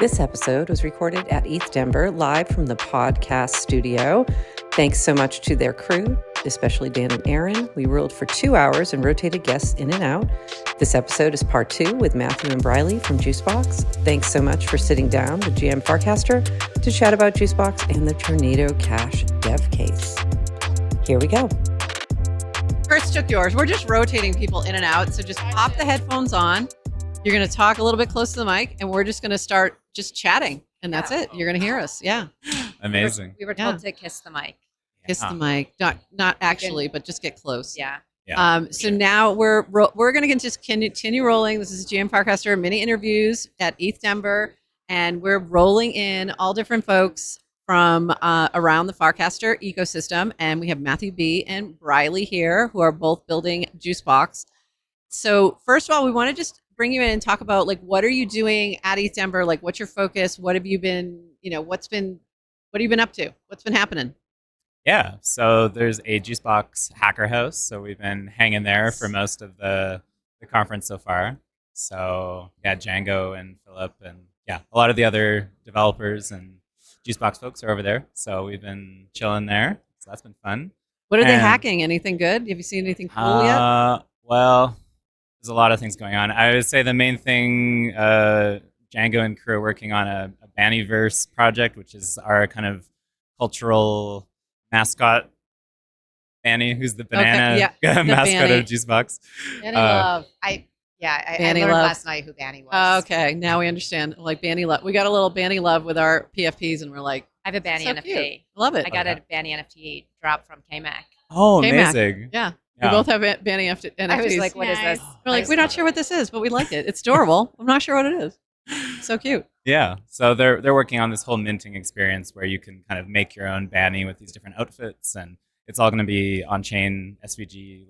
This episode was recorded at ETH Denver, live from the podcast studio. Thanks so much to their crew, especially Dan and Aaron. We ruled for 2 hours and rotated guests in and out. This episode is part 2 with Matthew and Briley from Juicebox. Thanks so much for sitting down with GM Farcaster to chat about Juicebox and the Tornado Cash dev case. Here we go. First took yours. We're just rotating people in and out, so just pop the headphones on. You're going to talk a little bit close to the mic, and we're just going to start just chatting, and that's it. You're going to hear us. Yeah. Amazing. We were told to kiss the mic. Kiss the mic. Not actually, but just get close. Yeah. So now we're going to just continue rolling. This is GM Farcaster mini interviews at ETH Denver, and we're rolling in all different folks from around the Farcaster ecosystem, and we have Matthew B. and Briley here, who are both building Juicebox. So first of all, we want to just bring you in and talk about, like, what are you doing at ETH Denver? Like, what's your focus? What have you been, what have you been up to? What's been happening? Yeah, so there's a Juicebox hacker house. So we've been hanging there for most of the conference so far. So yeah, Django and Philip and a lot of the other developers and Juicebox folks are over there. So we've been chilling there. So that's been fun. What are they hacking? Anything good? Have you seen anything cool yet? Well, there's a lot of things going on. I would say the main thing, Django and crew are working on a Bannyverse project, which is our kind of cultural mascot. Banny, who's the banana mascot Banny. of Juicebox. Banny Love. I learned last night who Banny was. Okay, now we understand. Like Banny Love. We got a little Banny Love with our PFPs, and we're like, I have a Banny so NFT. Cute. Love it. I got a Banny NFT drop from KMac. Oh, K-Mac. amazing. Yeah. We both have Banny NFTs. I was like, what is this? We're like, we're not sure what this is, but we like it. It's adorable. I'm not sure what it is. So cute. Yeah. So they're working on this whole minting experience where you can kind of make your own Banny with these different outfits, and it's all going to be on-chain SVG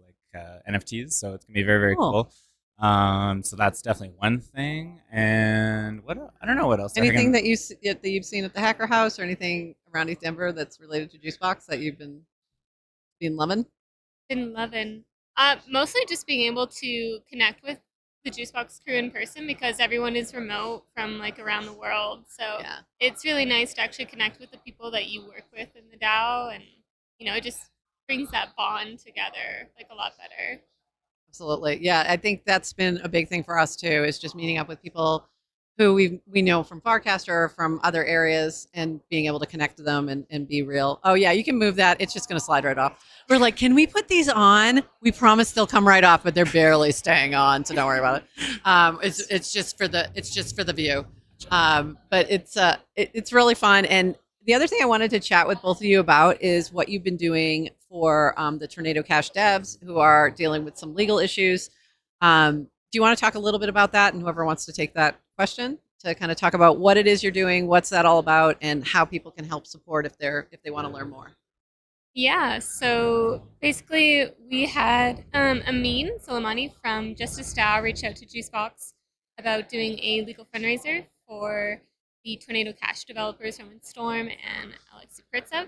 NFTs. So it's going to be very, very cool. So that's definitely one thing. And I don't know what else. Anything that you've seen at the Hacker House or anything around ETH Denver that's related to Juicebox that you've been loving? Been loving. Mostly just being able to connect with the Juicebox crew in person, because everyone is remote from like around the world. So it's really nice to actually connect with the people that you work with in the DAO, and it just brings that bond together like a lot better. Absolutely. Yeah, I think that's been a big thing for us too, is just meeting up with people who we know from Farcaster or from other areas, and being able to connect to them and be real. Oh yeah, you can move that. It's just going to slide right off. We're like, can we put these on? We promise they'll come right off, but they're barely staying on, so don't worry about it. It's just for the view. But it's really fun. And the other thing I wanted to chat with both of you about is what you've been doing for the Tornado Cash devs who are dealing with some legal issues. Do you want to talk a little bit about that, and whoever wants to take that question to kind of talk about what it is you're doing, what's that all about, and how people can help support if they want to learn more? Yeah, so basically we had Amin Soleimani from Justice DAO reach out to Juicebox about doing a legal fundraiser for the Tornado Cash developers from Storm and Alex Supritsov.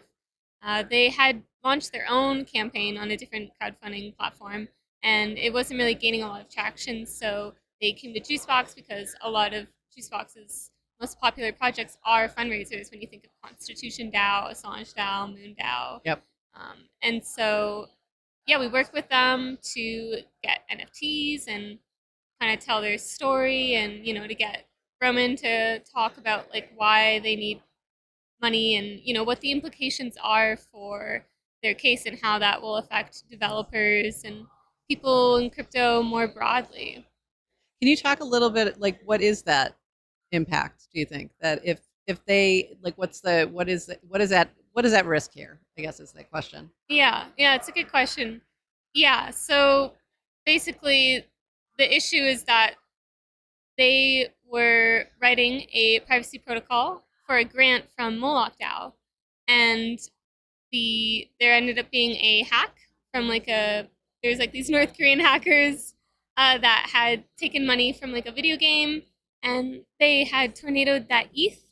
They had launched their own campaign on a different crowdfunding platform, and it wasn't really gaining a lot of traction, so they came to Juicebox because a lot of Juicebox's most popular projects are fundraisers when you think of Constitution DAO, Assange DAO, Moon DAO. Yep. And so, we worked with them to get NFTs and kind of tell their story, and, to get Roman to talk about like why they need money and, what the implications are for their case and how that will affect developers and people in crypto more broadly. Can you talk a little bit, like, what is that impact, do you think? That if they, like, what is at risk here, I guess is the question. Yeah, it's a good question. Yeah, so basically the issue is that they were writing a privacy protocol for a grant from Moloch DAO, and there ended up being a hack from there's these North Korean hackers that had taken money from a video game, and they had tornadoed that ETH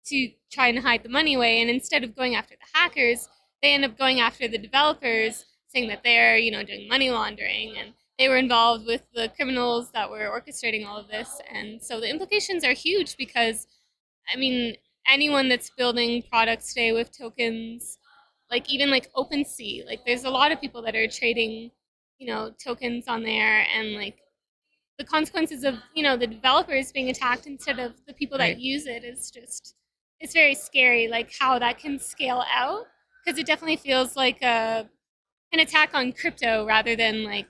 to try and hide the money away. And instead of going after the hackers, they end up going after the developers, saying that they're doing money laundering, and they were involved with the criminals that were orchestrating all of this. And so the implications are huge, because I mean, anyone that's building products today with tokens, like even like OpenSea, like there's a lot of people that are trading, tokens on there, and like the consequences of, the developers being attacked instead of the people that use it is just, it's very scary, like how that can scale out, because it definitely feels like an attack on crypto rather than like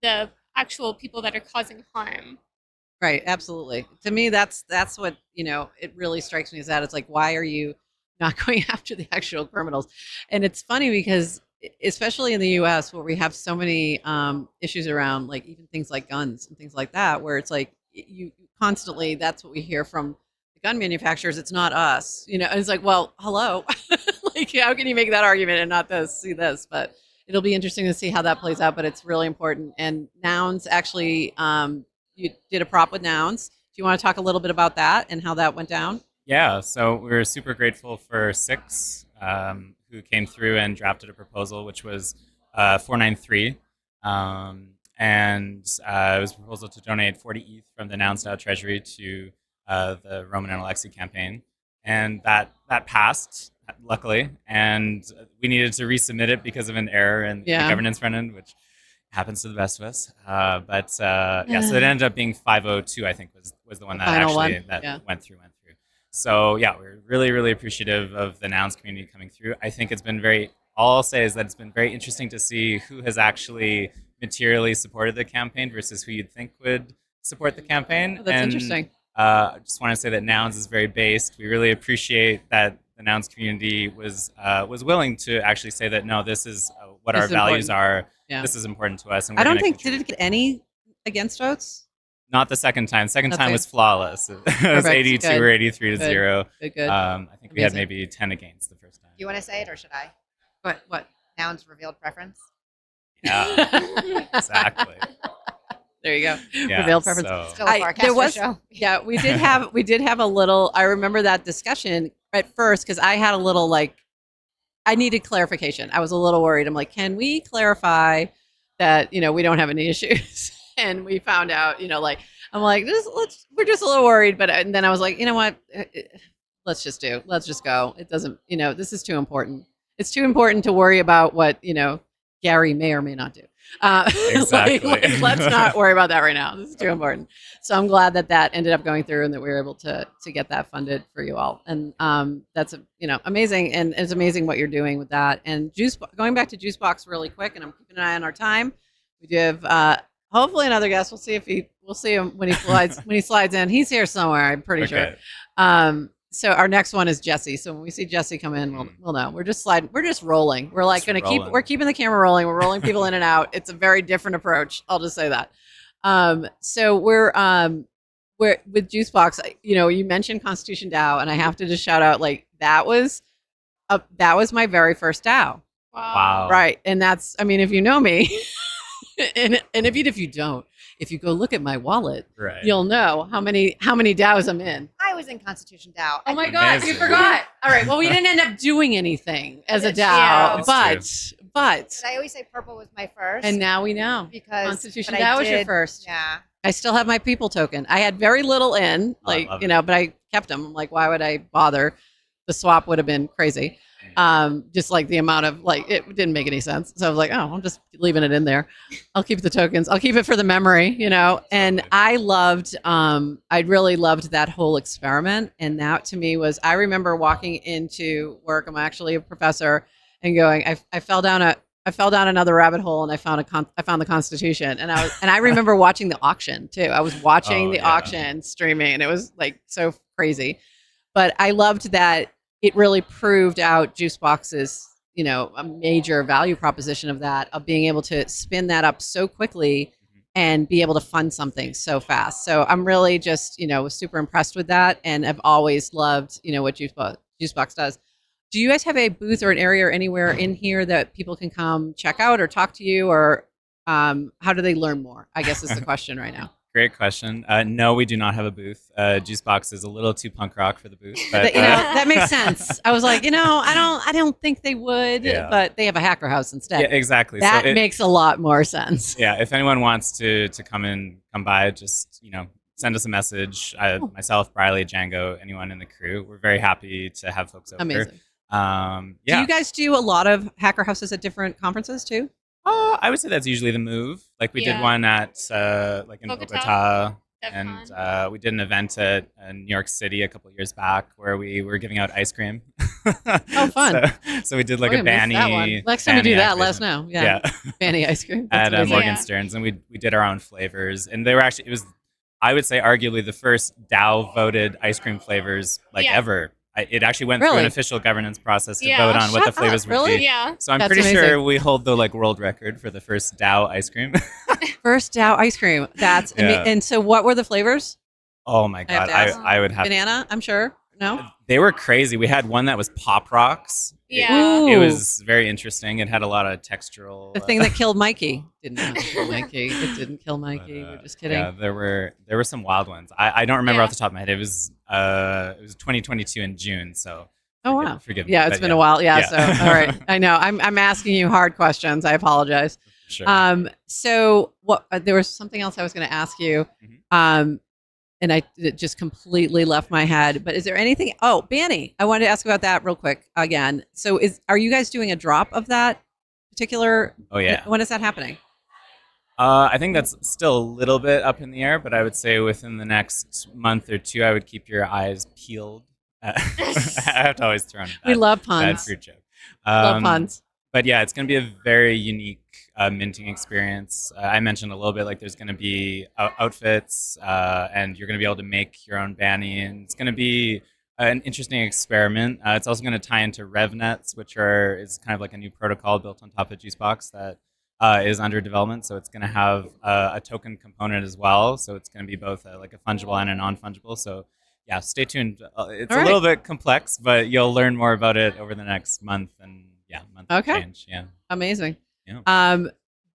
the actual people that are causing harm. Right, absolutely. To me, that's what it really strikes me as that it's like, why are you not going after the actual criminals? And it's funny because, especially in the U.S., where we have so many issues around, like even things like guns and things like that, where it's like you constantly, that's what we hear from the gun manufacturers. It's not us, and it's like, well, hello, like how can you make that argument and not see this? But it'll be interesting to see how that plays out. But it's really important. And Nouns actually. You did a prop with Nouns. Do you want to talk a little bit about that and how that went down? Yeah, so we're super grateful for Six, who came through and drafted a proposal, which was 493. And it was a proposal to donate 40 ETH from the Nouns DAO treasury to the Roman and Alexei campaign. And that passed, luckily. And we needed to resubmit it because of an error in the governance front end, which happens to the best of us. So it ended up being 502, I think, was the one that went through. So yeah, we're really, really appreciative of the Nouns community coming through. I think it's been all I'll say is that it's been very interesting to see who has actually materially supported the campaign versus who you'd think would support the campaign. Oh, that's interesting. I just want to say that Nouns is very based. We really appreciate that the Nouns community was willing to actually say that, no, this is what our values are. Yeah. This is important to us. And I don't think, did it get any against votes? Not the second time. Second time was flawless. It was 82 or 83 to 0. Good. I think we had maybe 10 against the first time. Do you want to say it or should I? What? Nouns revealed preference? Yeah, exactly. There you go. Yeah, revealed preference. Still a Farcaster show. Yeah, we did have a little, I remember that discussion at first because I had a little I needed clarification. I was a little worried. I'm like, can we clarify that, we don't have any issues? And we found out, I'm like, we're just a little worried. But and then I was like, you know what? Let's just go. It doesn't, this is too important. It's too important to worry about what, Gary may or may not do. Exactly. Let's not worry about that right now. This is too important. So I'm glad that ended up going through and that we were able to get that funded for you all. And that's amazing. And it's amazing what you're doing with that. And going back to Juicebox really quick, and I'm keeping an eye on our time. We do have hopefully another guest. We'll see him when he slides in. He's here somewhere, I'm pretty sure. So our next one is Jesse. So when we see Jesse come in, we'll know. We're just rolling. We're like we're keeping the camera rolling. We're rolling people in and out. It's a very different approach. I'll just say that. So we're with Juicebox, you mentioned Constitution DAO, and I have to just shout out, that was my very first DAO. Wow. Right. And that's, if you know me, and if you don't, if you go look at my wallet, you'll know how many DAOs I'm in. I was in Constitution DAO. Oh my God, you forgot. All right, well, we didn't end up doing anything as a DAO, but I always say purple was my first. And now we know. Because Constitution DAO was your first. Yeah. I still have my people token. I had very little in, but I kept them. I'm like, why would I bother? The swap would have been crazy. Just like the amount of it didn't make any sense. So I was like, oh, I'm just leaving it in there. I'll keep the tokens. I'll keep it for the memory, and I really loved that whole experiment. And that to me I remember walking into work. I'm actually a professor and going, I fell down another rabbit hole and I found the Constitution. And I remember watching the auction too. I was watching the auction streaming and it was so crazy, but I loved that. It really proved out Juicebox's, a major value proposition of being able to spin that up so quickly and be able to fund something so fast. So I'm really just, super impressed with that. And I've always loved, what Juicebox does. Do you guys have a booth or an area or anywhere in here that people can come check out or talk to you, or how do they learn more? I guess is the question right now. Great question. No, we do not have a booth. Juicebox is a little too punk rock for the booth. But, that makes sense. I was like, I don't think they would, but they have a hacker house instead. Yeah, exactly. That makes a lot more sense. Yeah, if anyone wants to come by, just send us a message. Myself, Briley, Django, anyone in the crew. We're very happy to have folks over. Amazing. Yeah. Do you guys do a lot of hacker houses at different conferences too? I would say that's usually the move. Like we did one at like in Bogota. And we did an event at New York City a couple of years back where we were giving out ice cream. Oh, fun! So we did like a Banny. Next time we do that, let us know. Yeah. Banny ice cream at Morgan Stearns, and we did our own flavors, and they were actually it was, I would say, arguably the first DAO voted ice cream flavors ever. It actually went through an official governance process to vote on what the flavors would be. Yeah. So I'm pretty sure we hold the world record for the first DAO ice cream. First DAO ice cream. That's and so what were the flavors? Oh my god, I would have banana. I'm sure. No, they were crazy. We had one that was Pop Rocks. Yeah, it was very interesting. It had a lot of textural. The thing that killed Mikey didn't kill Mikey. It didn't kill Mikey. We're just kidding. Yeah, there were some wild ones. I don't remember off the top of my head. It was 2022 in June. So forgive me. Yeah, it's been a while. Yeah. So all right, I know. I'm asking you hard questions. I apologize. Sure. So what? There was something else I was going to ask you. And it just completely left my head. But is there anything? Oh, Banny, I wanted to ask about that real quick again. So are you guys doing a drop of that particular? Oh yeah. When is that happening? I think that's still a little bit up in the air, but I would say within the next month or two, I would keep your eyes peeled. I have to always throw in we love puns. Bad fruit joke. Love puns. But yeah, it's going to be a very unique minting experience. I mentioned a little bit, like there's going to be outfits, and you're going to be able to make your own Banny, and it's going to be an interesting experiment. It's also going to tie into RevNets, which is kind of like a new protocol built on top of Juicebox that is under development. So it's going to have a token component as well. So it's going to be both like a fungible and a non-fungible. So yeah, stay tuned. It's a little bit complex, but you'll learn more about it over the next month and month change. Yeah, amazing. Yeah.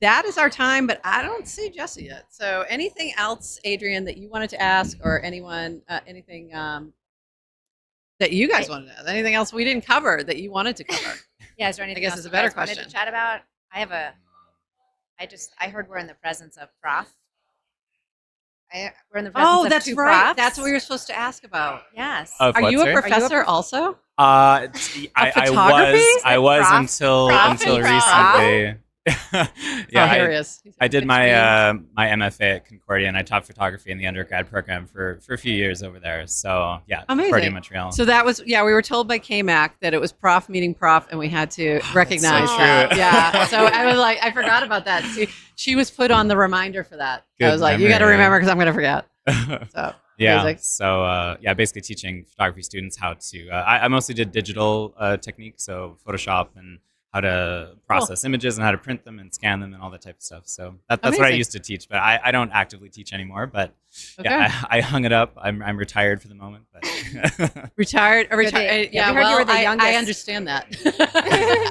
That is our time, but I don't see Jesse yet. So anything else, Adrienne, that you wanted to ask, or anyone, anything that you guys wanted to ask? Anything else we didn't cover that you wanted to cover? Yeah, is there anything else is a better you question wanted to chat about? I heard we're in the presence of Prof. We're in the presence of that's two right. profs. That's what you were supposed to ask about. Yes. Are you a professor also? I was until recently. Yeah, here he is. I did my my MFA at Concordia, and I taught photography in the undergrad program for a few years over there. So yeah, Concordia, Montreal. So that was we were told by KMAC that it was prof meeting prof, and we had to recognize that. Yeah. So I was like, I forgot about that. See, she was put on the reminder for that. Good I was like, you got to remember because I'm going to forget. So. Yeah. Amazing. So basically teaching photography students how to. I mostly did digital techniques, so Photoshop and how to process images and how to print them and scan them and all that type of stuff. So that's what I used to teach, but I don't actively teach anymore. But I hung it up. I'm retired for the moment. But retired. Yeah. Well, I understand that.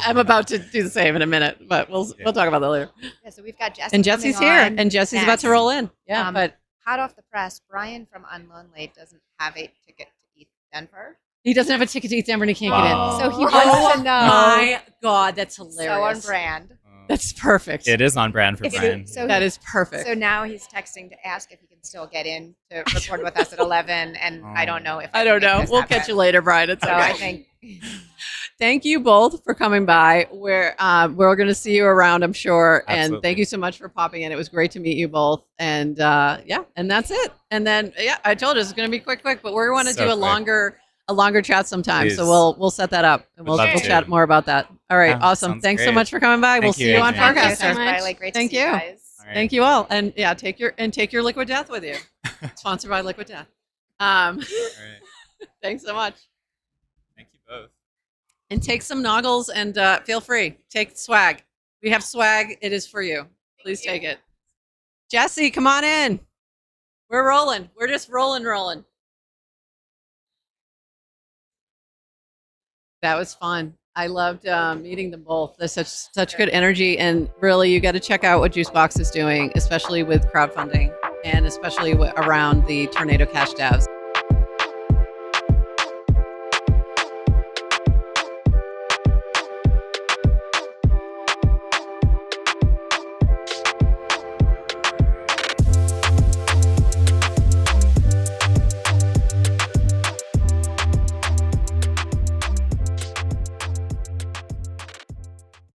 I'm about to do the same in a minute, but we'll talk about that later. Yeah. So we've got Jesse. And Jesse's here, and Jesse's about to roll in. Yeah. But hot off the press, Brian from Unlonely doesn't have a ticket to ETH Denver. He doesn't have a ticket to ETH Denver and he can't get in. So he wants to know. My God, that's hilarious. So on brand. That's perfect. It is on brand for Brian. So that is perfect. So now he's texting to ask if he can still get in to record with us at 11, and I don't know if I don't know. We'll catch you later, Brian. It's okay. I think. Thank you both for coming by. We're going to see you around, I'm sure. Absolutely. And thank you so much for popping in. It was great to meet you both. And and that's it. And then I told you it's going to be quick, but we're going to do a longer chat sometime. Please. So we'll set that up and we'll chat more about that. All right, awesome. Thanks so much for coming by. We'll see you on Farcaster. Thank you. Thank you all. And take your Liquid Death with you. Sponsored by Liquid Death. All right. Thanks so much. Thank you both. And take some noggles and feel free. Take swag. We have swag. It is for you. Please take it. Jesse, come on in. We're rolling. We're just rolling. That was fun. I loved meeting them both. There's such good energy, and really, you got to check out what Juicebox is doing, especially with crowdfunding and especially around the Tornado Cash DAOs.